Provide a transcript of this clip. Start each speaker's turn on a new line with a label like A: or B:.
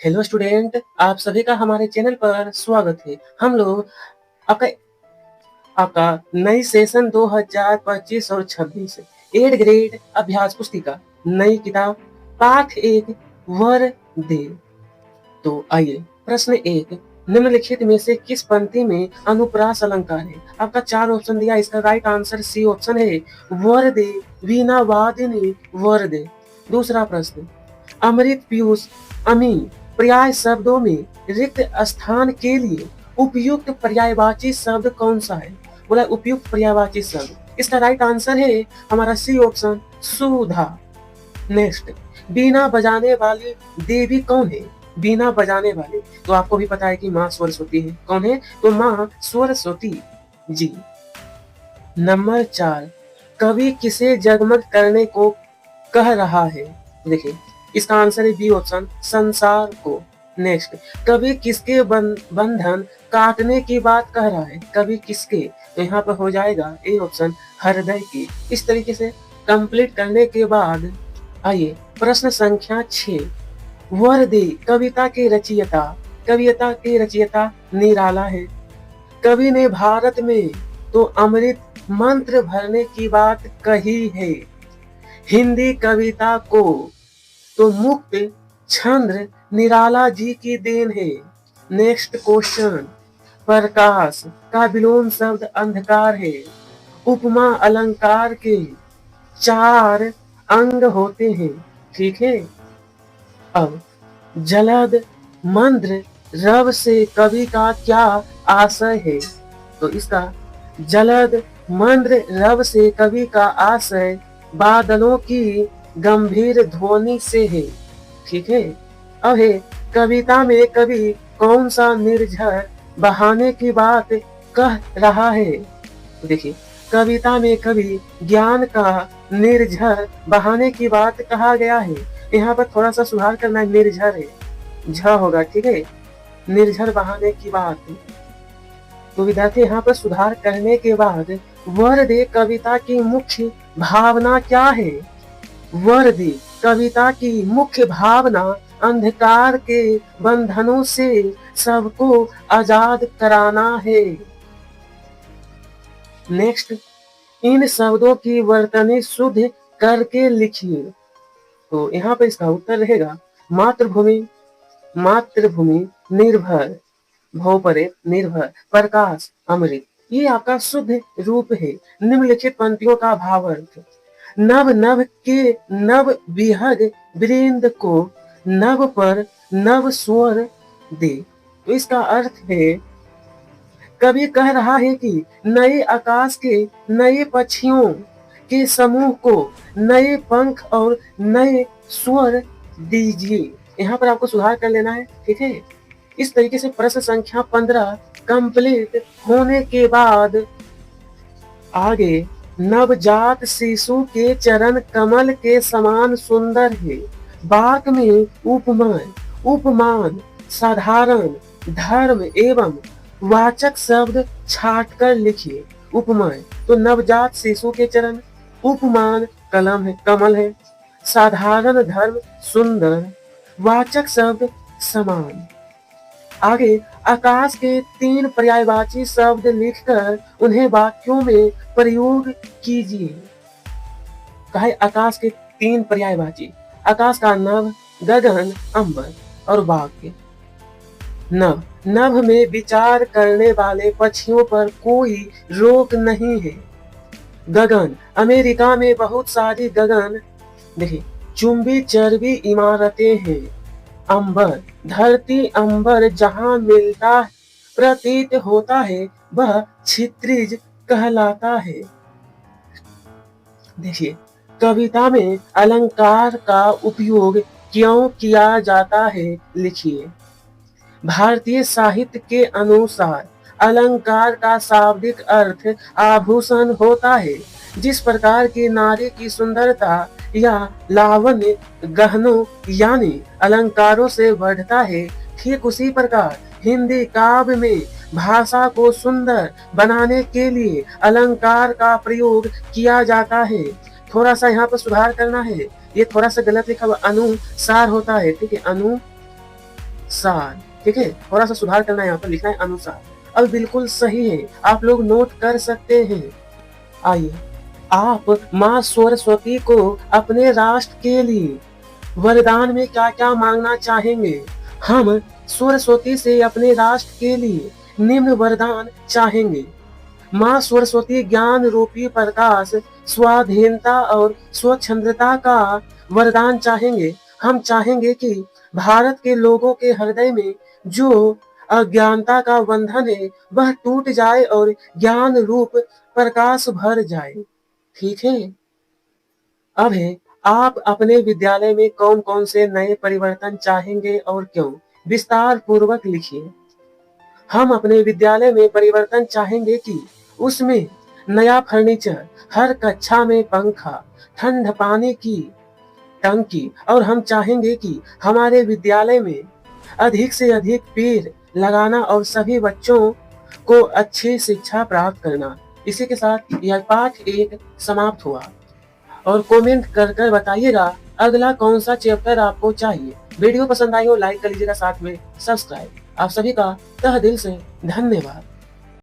A: Hello student, आप सभी का हमारे चैनल पर स्वागत है। हम लोग आपका आपका नई सेशन 2025 और 26 8 ग्रेड अभ्यास पुस्तिका नई किताब पाठ 1 वर दे। तो आइए प्रश्न 1, निम्नलिखित में से किस पंक्ति में अनुप्रास अलंकार है? आपका 4 ऑप्शन दिया, इसका राइट आंसर सी ऑप्शन है, वर दे वीणा वादिनी वर दे। दूसरा प्रश्न, अमृत पीयूष अमी पर्याय शब्दों में रिक्त स्थान के लिए उपयुक्त पर्यायवाची शब्द कौन सा है? बोला उपयुक्त पर्यायवाची शब्द, इसका राइट आंसर है हमारा सी ऑप्शन, सुधा। नेक्स्ट, बीना बजाने वाली देवी कौन है? बीना बजाने वाली, तो आपको भी पता है कि माँ सरस्वती है। कौन है? तो माँ सरस्वती जी। नंबर 4, कवि किसे जगमग करने को कह रहा है? देखिए इसका आंसर है बी ऑप्शन, संसार को। नेक्स्ट, कवि किसके बंधन काटने की बात कह रहा है? कवि किसके? तो यहाँ पर हो जाएगा ए ऑप्शन, हृदय की। इस तरीके से कंप्लीट करने के बाद आइए प्रश्न संख्या 6, वर दे कविता के रचयिता, कविता के रचयिता निराला है। कवि ने भारत में तो अमृत मंत्र भरने की बात कही है। हिंदी कविता को तो मुक्त छंद निराला जी की देन है। नेक्स्ट क्वेश्चन, प्रकाश का विलोम शब्द अंधकार है। उपमा अलंकार के 4 अंग होते हैं, ठीक है। अब जलद मंद्र रव से कवि का क्या आशय है? तो इसका जलद मंद्र रव से कवि का आशय बादलों की गंभीर ध्वनि से है, ठीक है। अब है, कविता में कवि कौन सा निर्झर बहाने की बात कह रहा है? देखिए कविता में कवि ज्ञान का निर्झर बहाने की बात कहा गया है। यहाँ पर थोड़ा सा सुधार करना है, निर्झर है, झ होगा, ठीक है। निर्झर बहाने की बात, तो विद्यार्थी यहाँ पर सुधार करने के बाद वर दे कविता की मुख्य भावना क्या है? वर दे कविता की मुख्य भावना अंधकार के बंधनों से सबको आजाद कराना है। नेक्स्ट, इन शब्दों की वर्तनी शुद्ध करके लिखिए। तो यहाँ पर इसका उत्तर रहेगा मातृभूमि, मातृभूमि निर्भर, भोपरे निर्भर, प्रकाश अमृत। ये आपका शुद्ध रूप है। निम्नलिखित पंक्तियों का भावार्थ, नभ नभ के नव विहग वृंद को नभ पर नव स्वर दे। तो इसका अर्थ है, कवि कह रहा है कि नए आकाश के नए पक्षियों के समूह को नए पंख और नए स्वर दीजिए। यहाँ पर आपको सुधार कर लेना है, ठीक है। इस तरीके से प्रश्न संख्या 15 कंप्लीट होने के बाद आगे, नवजात शिशु के चरण कमल के समान सुंदर है। वाक में उपमान, उपमान साधारण धर्म एवं वाचक शब्द छाटकर लिखिए। उपमान, तो नवजात शिशु के चरण, उपमान कलम है, कमल है, साधारण धर्म सुंदर, वाचक शब्द समान। आगे आकाश के 3 पर्यायवाची शब्द लिखकर उन्हें वाक्यों में प्रयोग कीजिए। कहे आकाश के 3 पर्यायवाची, आकाश का नभ, गगन, अंबर और वाक्य। नभ, नभ में विचार करने वाले पक्षियों पर कोई रोक नहीं है। गगन, अमेरिका में बहुत सारी गगन देखिए चुंबी चरबी इमारतें हैं। अंबर, धरती अंबर जहां मिलता प्रतीत होता है वह क्षितिज कहलाता है। देखिए कविता में अलंकार का उपयोग क्यों किया जाता है, लिखिए। भारतीय साहित्य के अनुसार अलंकार का शाब्दिक अर्थ आभूषण होता है। जिस प्रकार की नारी की सुंदरता या लावण्य गहनों यानी अलंकारों से बढ़ता है, ठीक उसी प्रकार हिंदी काव्य में भाषा को सुंदर बनाने के लिए अलंकार का प्रयोग किया जाता है। थोड़ा सा यहाँ पर सुधार करना है, ये थोड़ा सा गलत लिखा हुआ अनुसार होता है, ठीक है, अनुसार। ठीक है, थोड़ा सा सुधार करना है, यहाँ पर लिखना है अनुसार। अब बिल्कुल सही है, आप लोग नोट कर सकते हैं। आइए, आप माँ सरस्वती को अपने राष्ट्र के लिए वरदान में क्या क्या मांगना चाहेंगे? हम सरस्वती से अपने राष्ट्र के लिए निम्न वरदान चाहेंगे। माँ सरस्वती ज्ञान रूपी प्रकाश, स्वाधीनता और स्वच्छंदता का वरदान चाहेंगे। हम चाहेंगे कि भारत के लोगों के हृदय में जो अज्ञानता का बंधन है वह टूट जाए और ज्ञान रूप प्रकाश भर जाए। ठीक है, अब है, आप अपने विद्यालय में कौन कौन से नए परिवर्तन चाहेंगे और क्यों? विस्तार पूर्वक लिखिए। हम अपने विद्यालय में परिवर्तन चाहेंगे कि उसमें नया फर्नीचर, हर कक्षा में पंखा, ठंड पानी की टंकी, और हम चाहेंगे कि हमारे विद्यालय में अधिक से अधिक पेड़ लगाना और सभी बच्चों को अच्छी शिक्षा प्राप्त करना। इसी के साथ यह पाठ 1 समाप्त हुआ। और कमेंट कर कर बताइएगा अगला कौन सा चैप्टर आपको चाहिए। वीडियो पसंद आई हो लाइक कर लीजिएगा, साथ में सब्सक्राइब। आप सभी का तहे दिल से धन्यवाद।